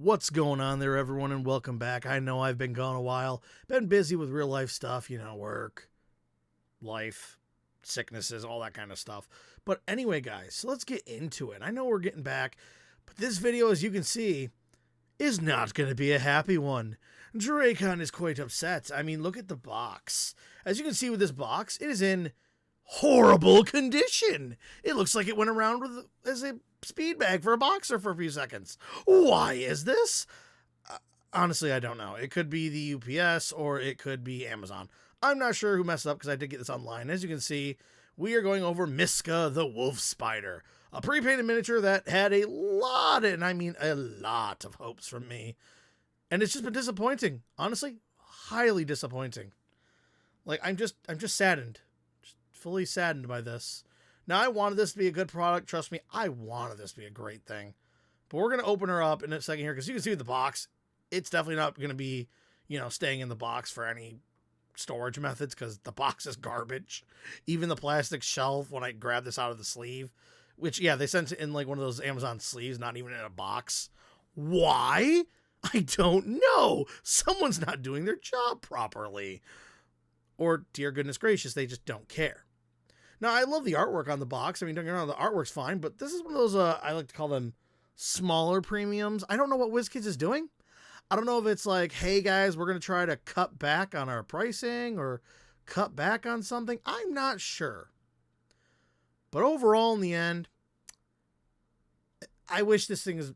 What's going on there, everyone, and welcome back. I know I've been gone a while, been busy with real life stuff, work, life, sicknesses, all that kind of stuff. But anyway, guys, so let's get into it. I know we're getting back, but this video, as you can see, is not going to be a happy one. Dracon is quite upset. I mean, look at the box. As you can see with this box, it is in horrible condition. It looks like it went around with as a speed bag for a boxer for a few seconds. Why is this? Honestly, I don't know. It could be the UPS or it could be Amazon. I'm not sure who messed up because I did get this online. As you can see, we are going over Miska the wolf spider, a pre-painted miniature that had a lot, and I mean a lot of hopes from me. And it's just been disappointing. Honestly, highly disappointing. Like, I'm just saddened. Just fully saddened by this. Now, I wanted this to be a good product. Trust me, I wanted this to be a great thing. But we're going to open her up in a second here because you can see with the box, it's definitely not going to be, staying in the box for any storage methods because the box is garbage. Even the plastic shelf, when I grab this out of the sleeve, which, yeah, they sent it in like one of those Amazon sleeves, not even in a box. Why? I don't know. Someone's not doing their job properly. Or, dear goodness gracious, they just don't care. Now, I love the artwork on the box. I mean, don't get me wrong, the artwork's fine, but this is one of those, I like to call them smaller premiums. I don't know what WizKids is doing. I don't know if it's like, hey, guys, we're going to try to cut back on our pricing or cut back on something. I'm not sure. But overall, in the end, I wish this thing is,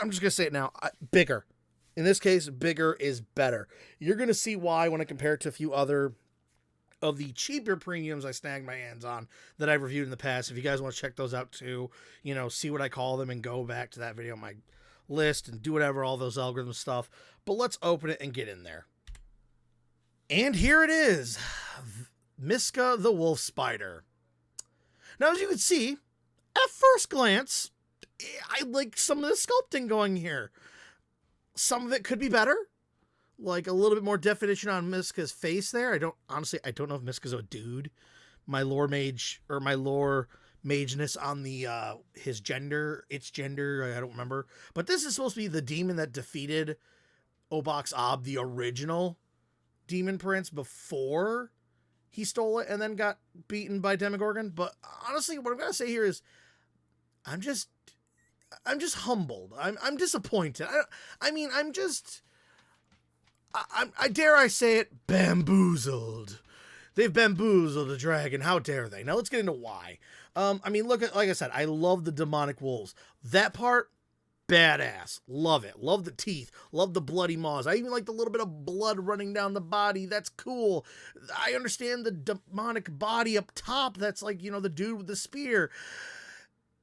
I'm just going to say it now, bigger. In this case, bigger is better. You're going to see why when I compare it to a few other of the cheaper premiums I snagged my hands on that I've reviewed in the past. If you guys want to check those out too, see what I call them and go back to that video on my list and do whatever, all those algorithm stuff. But let's open it and get in there. And here it is. Miska the wolf spider. Now, as you can see, at first glance, I like some of the sculpting going here. Some of it could be better. Like a little bit more definition on Miska's face there. I don't know if Miska's a dude. My lore mage or my lore mageness on the its gender, I don't remember. But this is supposed to be the demon that defeated Obox Ob, the original demon prince, before he stole it and then got beaten by Demogorgon. But honestly, what I'm gonna say here is I'm just humbled. I'm disappointed. I dare I say it, bamboozled. They've bamboozled a dragon. How dare they? Now let's get into why. Look at, like I said, I love the demonic wolves. That part, badass. Love it. Love the teeth. Love the bloody maws. I even like the little bit of blood running down the body. That's cool. I understand the demonic body up top. That's like, the dude with the spear.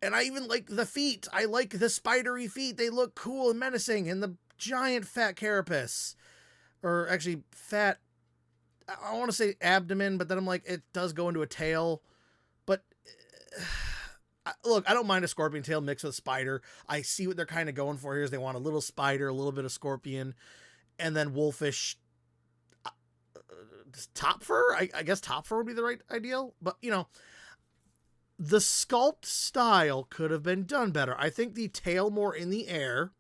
And I even like the feet. I like the spidery feet. They look cool and menacing. And the giant fat carapace. Or actually fat, I want to say abdomen, but then I'm like, it does go into a tail. But look, I don't mind a scorpion tail mixed with spider. I see what they're kind of going for here is they want a little spider, a little bit of scorpion, and then wolfish top fur. I guess top fur would be the right ideal. But, the sculpt style could have been done better. I think the tail more in the air.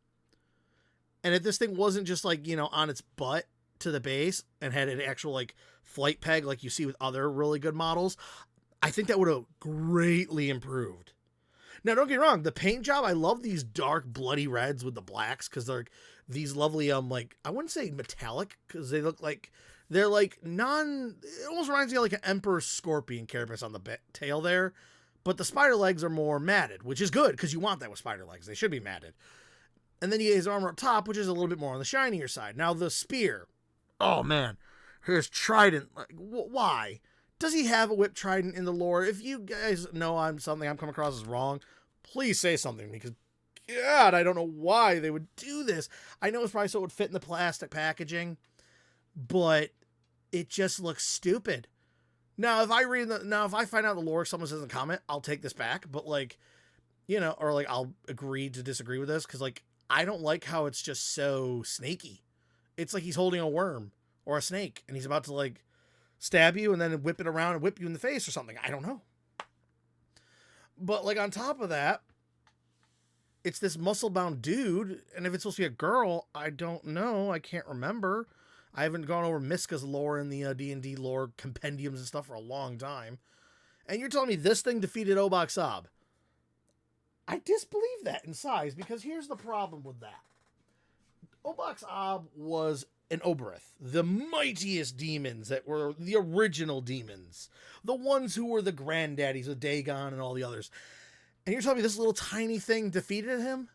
And if this thing wasn't just like, on its butt to the base and had an actual like flight peg like you see with other really good models, I think that would have greatly improved. Now, don't get me wrong. The paint job, I love these dark bloody reds with the blacks because they're these lovely, I wouldn't say metallic because they look like they're like it almost reminds me of like an emperor scorpion carapace on the tail there. But the spider legs are more matted, which is good because you want that with spider legs. They should be matted. And then you get his armor up top, which is a little bit more on the shinier side. Now, the spear. Oh, man. His trident. Like, why? Does he have a whip trident in the lore? If you guys know something I'm coming across as wrong, please say something. Because, God, I don't know why they would do this. I know it's probably so it would fit in the plastic packaging. But it just looks stupid. Now, if I find out the lore, someone says in a comment, I'll take this back. But, I'll agree to disagree with this. Because, I don't like how it's just so snaky. It's like he's holding a worm or a snake and he's about to stab you and then whip it around and whip you in the face or something. I don't know. But on top of that, it's this muscle-bound dude, and if it's supposed to be a girl, I don't know. I can't remember. I haven't gone over Miska's lore in the D&D lore compendiums and stuff for a long time. And you're telling me this thing defeated Obak Sab. I disbelieve that in size, because here's the problem with that. Obak Sab was an Oberith, the mightiest demons that were the original demons, the ones who were the granddaddies of Dagon and all the others. And you're telling me this little tiny thing defeated him?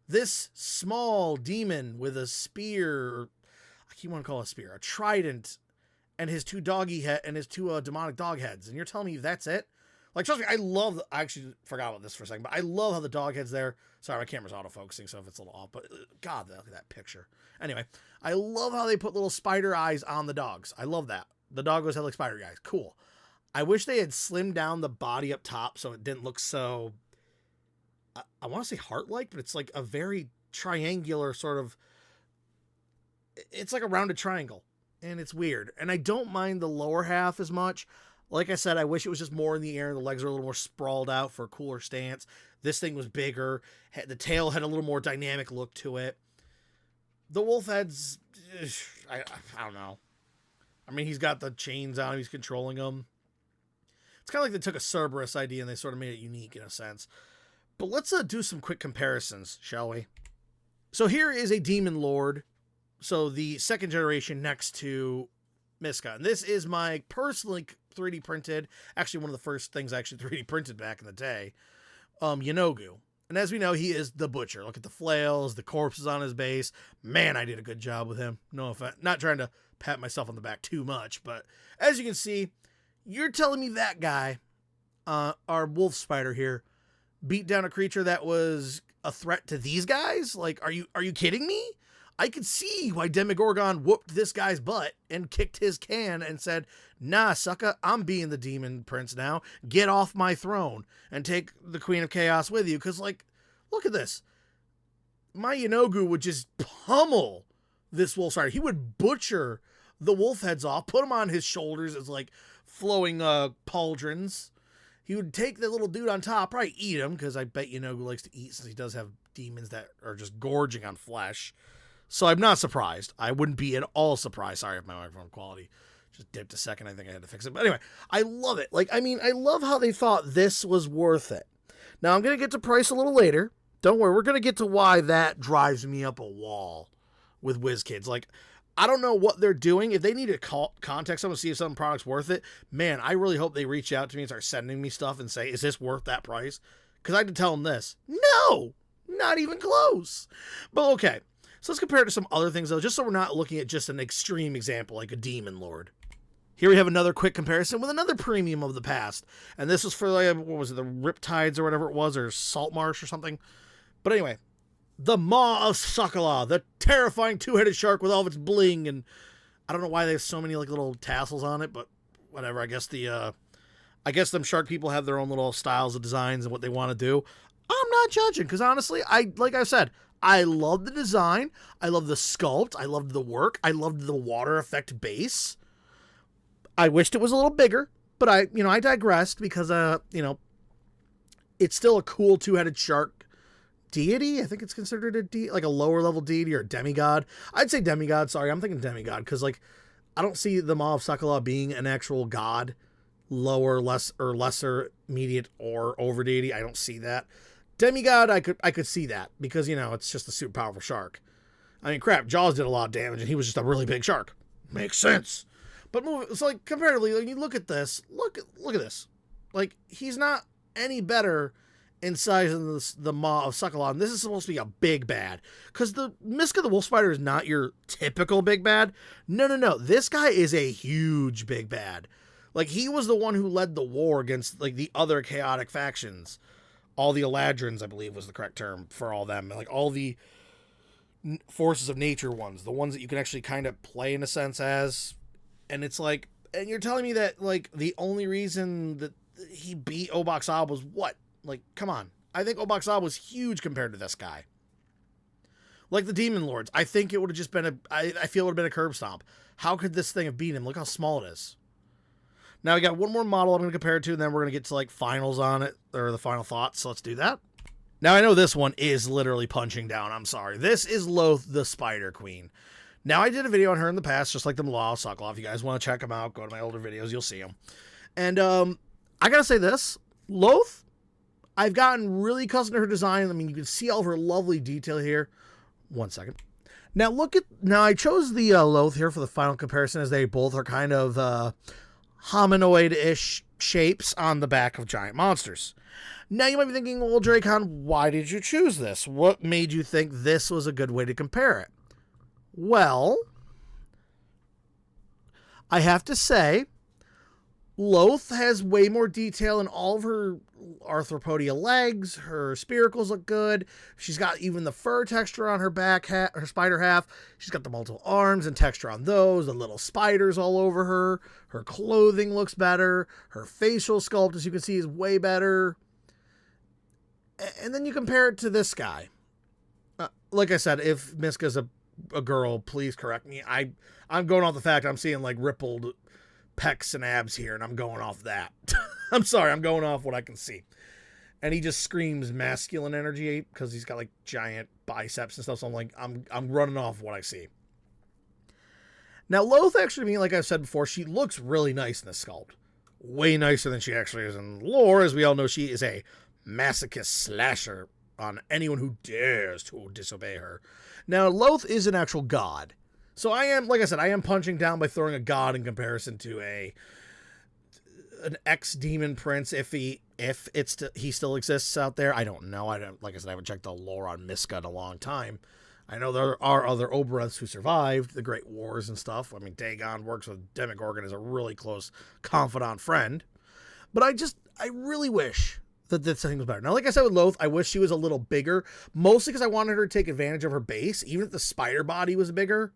This small demon with a spear, I keep wanting to call it a spear, a trident, and his two demonic dog heads. And you're telling me that's it? Like, trust me, I actually forgot about this for a second, but I love how the dog head's there. Sorry, my camera's autofocusing, so if it's a little off, but God, look at that picture. Anyway, I love how they put little spider eyes on the dogs. I love that. The doggos have like spider eyes. Cool. I wish they had slimmed down the body up top so it didn't look so, I want to say heart-like, but it's like a very triangular sort of, it's like a rounded triangle, and it's weird. And I don't mind the lower half as much. Like I said, I wish it was just more in the air. The legs are a little more sprawled out for a cooler stance. This thing was bigger. The tail had a little more dynamic look to it. The wolf head's, I don't know. I mean, he's got the chains on him. He's controlling them. It's kind of like they took a Cerberus idea and they sort of made it unique in a sense. But let's do some quick comparisons, shall we? So here is a demon lord. So the second generation next to Miska. And this is my personally 3D printed, actually one of the first things I actually 3D printed back in the day, Yanogu. And as we know, he is the butcher. Look at the flails, the corpses on his base. Man, I did a good job with him. No offense. Not trying to pat myself on the back too much, but as you can see, you're telling me that guy, our wolf spider here, beat down a creature that was a threat to these guys? Like, are you kidding me? I could see why Demogorgon whooped this guy's butt and kicked his can and said, nah, sucker, I'm being the demon prince now. Get off my throne and take the Queen of Chaos with you. Because, like, look at this. My Yanogu would just pummel this wolf spider. He would butcher the wolf heads off, put them on his shoulders as, like, flowing pauldrons. He would take the little dude on top, probably eat him, because I bet Yanogu likes to eat since he does have demons that are just gorging on flesh. So I'm not surprised. I wouldn't be at all surprised. Sorry if my microphone quality just dipped a second. I think I had to fix it. But anyway, I love it. Like, I mean, I love how they thought this was worth it. Now, I'm going to get to price a little later. Don't worry. We're going to get to why that drives me up a wall with WizKids. Like, I don't know what they're doing. If they need to contact someone to see if some product's worth it, man, I really hope they reach out to me and start sending me stuff and say, is this worth that price? Because I had to tell them this. No, not even close. But okay. So let's compare it to some other things, though, just so we're not looking at just an extreme example like a Demon Lord. Here we have another quick comparison with another premium of the past. And this was for, like, what was it, the Riptides or whatever it was, or Salt Marsh or something. But anyway, the Maw of Sakala, the terrifying two-headed shark with all of its bling. And I don't know why they have so many, like, little tassels on it, but whatever. I guess them shark people have their own little styles of designs and what they want to do. I'm not judging, because honestly, like I said, I love the design. I love the sculpt. I loved the work. I loved the water effect base. I wished it was a little bigger, but I digressed because, it's still a cool two-headed shark deity. I think it's considered like a lower level deity or a demigod. I'd say demigod. Sorry, I'm thinking demigod because, like, I don't see the Maw of Sakala being an actual god, lower, lesser, immediate, or over deity. I don't see that. Demigod, I could see that because, it's just a super powerful shark. I mean, crap, Jaws did a lot of damage and he was just a really big shark. Makes sense. But so, like, comparatively, when you look at this, look at this. Like, he's not any better in size than the Maw of Sakala. And this is supposed to be a big bad. Because the Miska the Wolf Spider is not your typical big bad. No. This guy is a huge big bad. Like, he was the one who led the war against, like, the other chaotic factions. All the Eladrins, I believe, was the correct term for all them. Like, all the forces of nature ones. The ones that you can actually kind of play, in a sense, as. And it's like, and you're telling me that, like, the only reason that he beat Obak Sab was what? Like, come on. I think Obak Sab was huge compared to this guy. Like the Demon Lords. I think it would have just been I feel it would have been a curb stomp. How could this thing have beat him? Look how small it is. Now, we got one more model I'm going to compare it to, and then we're going to get to, like, finals on it, or the final thoughts, so let's do that. Now, I know this one is literally punching down. I'm sorry. This is Loth, the Spider Queen. Now, I did a video on her in the past, just like the Malal Suckle. If you guys want to check them out, go to my older videos. You'll see them. And I got to say this. Loth, I've gotten really accustomed to her design. I mean, you can see all of her lovely detail here. One second. Now, I chose the Loth here for the final comparison, as they both are kind of hominoid-ish shapes on the back of giant monsters. Now, you might be thinking, well, Dracon, why did you choose this? What made you think this was a good way to compare it? Well, I have to say, Loth has way more detail in all of her arthropodia legs. Her spiracles look good. She's got even the fur texture on her back, her spider half. She's got the multiple arms and texture on those, the little spiders all over her. Her clothing looks better. Her facial sculpt, as you can see, is way better. And then you compare it to this guy. Like I said, if Miska's a girl, please correct me. I'm going off the fact I'm seeing like rippled pecs and abs here, and I'm going off that. I'm sorry, I'm going off what I can see. And he just screams masculine energy because he's got like giant biceps and stuff. So I'm like, I'm running off what I see. Now, Loth, actually, to me, like I've said before, she looks really nice in this sculpt. Way nicer than she actually is in lore. As we all know, she is a masochist slasher on anyone who dares to disobey her. Now, Loth is an actual god. So I am, like I said, I am punching down by throwing a god in comparison to an ex-demon prince, if he still exists out there. I don't know. Like I said, I haven't checked the lore on Miska in a long time. I know there are other Obereths who survived the Great Wars and stuff. I mean, Dagon works with Demogorgon as a really close confidant friend. But I really wish that this thing was better. Now, like I said with Loth, I wish she was a little bigger, mostly because I wanted her to take advantage of her base, even if the spider body was bigger.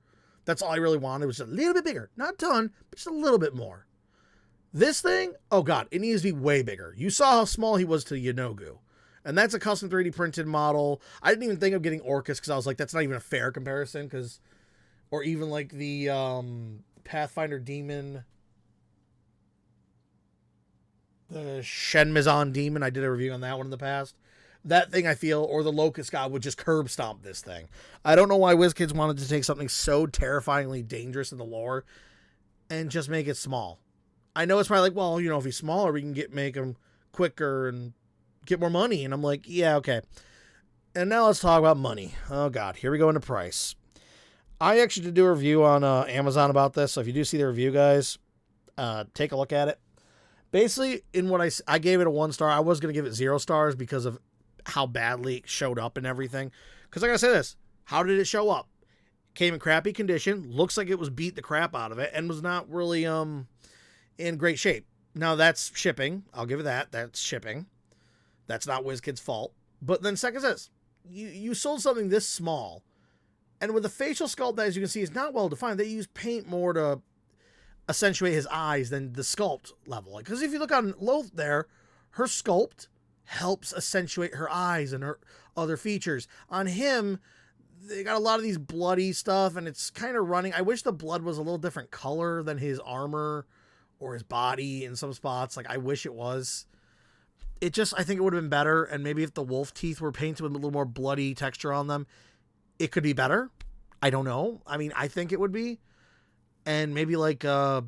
That's all I really wanted, was just a little bit bigger. Not a ton, but just a little bit more. This thing, oh god, it needs to be way bigger. You saw how small he was to Yanogu. And that's a custom 3D printed model. I didn't even think of getting Orcus because I was like, that's not even a fair comparison. Or even like the Pathfinder Demon, the Shenmizan Demon. I did a review on that one in the past. That thing, I feel, or the Locust God, would just curb stomp this thing. I don't know why WizKids wanted to take something so terrifyingly dangerous in the lore and just make it small. I know it's probably like, well, if he's smaller, we can make him quicker and get more money. And I'm like, yeah, okay. And now let's talk about money. Oh, God. Here we go into price. I actually did do a review on Amazon about this. So if you do see the review, guys, take a look at it. Basically, in what I gave it a 1 star. I was going to give it 0 stars because of how badly it showed up and everything. Because I gotta say this, how did it show up? Came in crappy condition, looks like it was beat the crap out of it, and was not really in great shape. Now that's shipping, I'll give it that. That's shipping. That's not WizKid's fault. But then second says, you sold something this small, and with the facial sculpt that, as you can see, is not well defined. They use paint more to accentuate his eyes than the sculpt level. Because if you look on Loth there, her sculpt helps accentuate her eyes and her other features. On him, they got a lot of these bloody stuff, and it's kind of running. I wish the blood was a little different color than his armor or his body in some spots. Like, I wish it was. I think it would have been better, and maybe if the wolf teeth were painted with a little more bloody texture on them, it could be better. I don't know. I mean, I think it would be. And maybe like, do like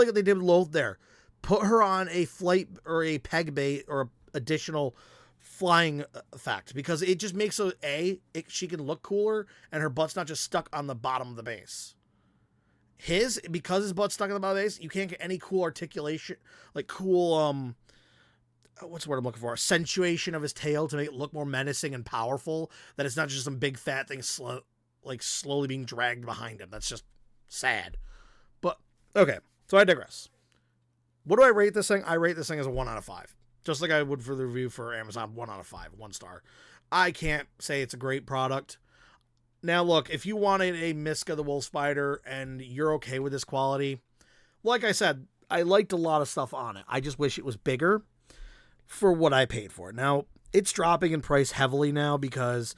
what they did with Loth there. Put her on a flight or a peg bait or additional flying effect, because it just makes she can look cooler and her butt's not just stuck on the bottom of the base. Because his butt's stuck on the bottom of the base, you can't get any cool articulation, like cool, what's the word I'm looking for? Accentuation of his tail to make it look more menacing and powerful. That it's not just some big fat thing slowly being dragged behind him. That's just sad. But, okay, so I digress. What do I rate this thing? I rate this thing as a 1 out of 5. Just like I would for the review for Amazon, 1 out of 5, 1 star. I can't say it's a great product. Now, look, if you wanted a Miska the Wolf Spider and you're okay with this quality, like I said, I liked a lot of stuff on it. I just wish it was bigger for what I paid for it. Now, it's dropping in price heavily now because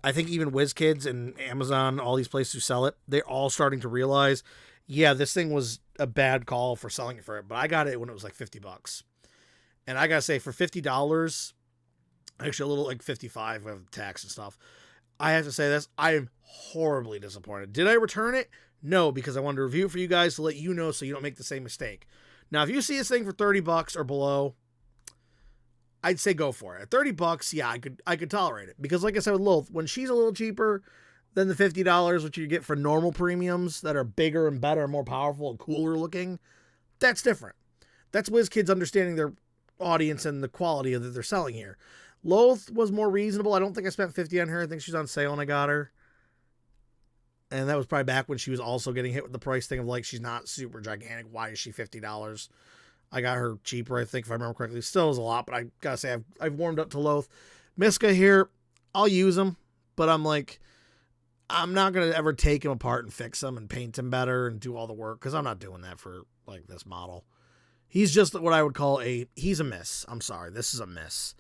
I think even WizKids and Amazon, all these places who sell it, they're all starting to realize, yeah, this thing was a bad call for selling it for it, but I got it when it was like $50. And I gotta say, for $50, Actually, a little like 55 with tax and stuff. I have to say this. I am horribly disappointed. Did I return it? No, because I wanted to review it for you guys to let you know so you don't make the same mistake. Now, if you see this thing for $30 or below, I'd say go for it. At $30, yeah, I could tolerate it. Because like I said with Lilith, when she's a little cheaper than the $50, which you get for normal premiums that are bigger and better and more powerful and cooler looking, that's different. That's WizKids understanding their audience and the quality that they're selling here. Lilith was more reasonable. I don't think I spent $50 on her. I think she's on sale and I got her. And that was probably back when she was also getting hit with the price thing of like, she's not super gigantic. Why is she $50? I got her cheaper, I think, if I remember correctly. Still is a lot, but I gotta say, I've warmed up to Loth. Miska here, I'll use him, but I'm like, I'm not gonna ever take him apart and fix him and paint him better and do all the work, because I'm not doing that for like this model. He's just what I would call he's a miss. I'm sorry, this is a miss.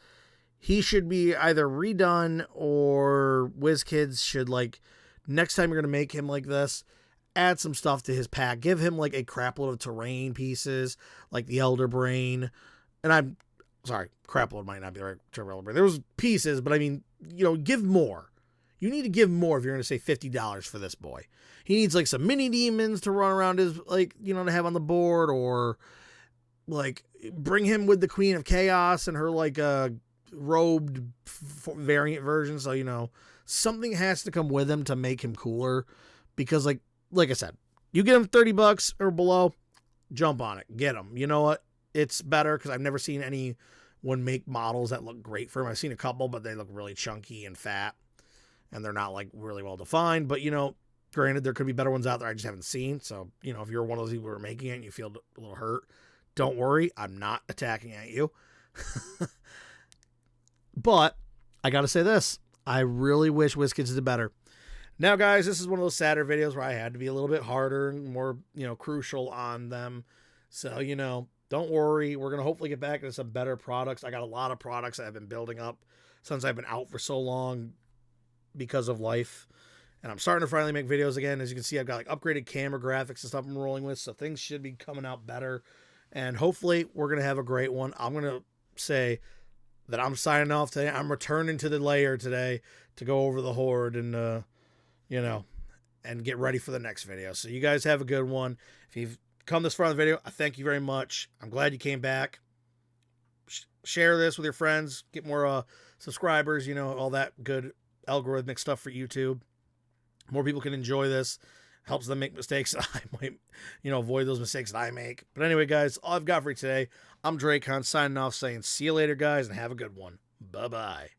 He should be either redone or WizKids should, like, next time you're gonna make him like this, add some stuff to his pack. Give him like a crapload of terrain pieces, like the Elder Brain. And I'm sorry, crapload might not be the right term, Elder Brain. There was pieces, but I mean, you know, give more. You need to give more if you're going to say $50 for this boy. He needs like some mini demons to run around his, like, you know, to have on the board, or like bring him with the Queen of Chaos and her like robed variant version. So, you know, something has to come with him to make him cooler, because like I said, you get him $30 or below, jump on it. Get him. You know what? It's better because I've never seen anyone make models that look great for him. I've seen a couple, but they look really chunky and fat, and they're not like really well defined. But, you know, granted, there could be better ones out there I just haven't seen. So, you know, if you're one of those people who are making it and you feel a little hurt, don't worry. I'm not attacking at you. But I got to say this. I really wish WizKids did better. Now, guys, this is one of those sadder videos where I had to be a little bit harder and more, you know, crucial on them. So, you know, don't worry. We're going to hopefully get back into some better products. I got a lot of products that I've been building up since I've been out for so long because of life. And I'm starting to finally make videos again. As you can see, I've got like upgraded camera graphics and stuff I'm rolling with. So things should be coming out better. And hopefully we're going to have a great one. I'm going to say that I'm signing off today. I'm returning to the lair today to go over the horde and, you know, and get ready for the next video. So you guys have a good one. If you've come this far in the video, I thank you very much. I'm glad you came back. Share this with your friends. Get more subscribers, you know, all that good algorithmic stuff for YouTube. More people can enjoy this. Helps them make mistakes that I might, you know, avoid those mistakes that I make. But anyway, guys, all I've got for you today. I'm Dracon signing off saying see you later, guys, and have a good one. Bye-bye.